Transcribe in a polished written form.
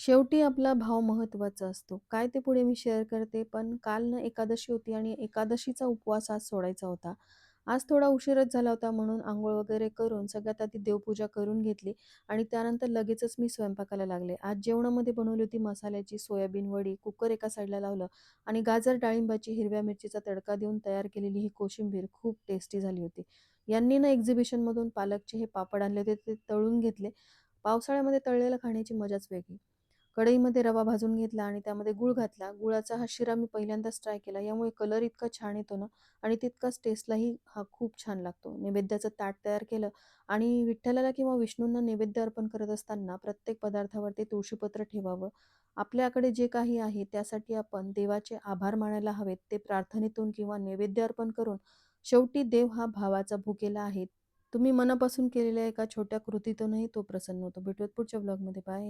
शेवटी आपला भाव महत्त्वाचा असतो. काय ते पुढे मी शेअर करते. पण काल ना एकादशी होती आणि एकादशीचा उपवास आज सोडायचा होता. आज थोडा उशीरच झाला होता म्हणून अंघोळ वगैरे करून सगळ्यात आधी देवपूजा करून घेतली आणि त्यानंतर लगेचच मी स्वयंपाकाला लागले. आज जेवणामध्ये बनवली होती मसाल्याची सोयाबीन वडी, कुकर एका साईडला लावलं आणि गाजर, डाळिंबाची, हिरव्या मिरचीचा तडका देऊन तयार केलेली ही कोशिंबीर खूप टेस्टी झाली होती. यांनी ना एक्झिबिशनमधून पालकचे हे पापड आणले होते, ते तळून घेतले. पावसाळ्यामध्ये तळलेलं खाण्याची मजाच वेगळी. कढईमध्ये रवा भाजून घेतला आणि त्यामध्ये गूळ घातला. गुळाचा हा शिरा मी पहिल्यांदाच ट्राय केला. यामुळे कलर इतका छान येतो ना आणि तितकाच टेस्टलाही हा खूप छान लागतो. नैवेद्याचं ताट तयार केलं आणि विठ्ठलाला किंवा विष्णूंना नैवेद्य अर्पण करत असताना प्रत्येक पदार्थावरती तुळशीपत्र ठेवावं. आपल्याकडे जे काही आहे त्यासाठी आपण देवाचे आभार मानायला हवेत. ते प्रार्थनेतून किंवा नैवेद्य अर्पण करून शेवटी देव हा भावाचा भुकेला आहे. तुम्ही मनापासून केलेल्या एका छोट्या कृतीतूनही तो प्रसन्न होतो. भेटूयात पुढच्या ब्लॉगमध्ये. बाय.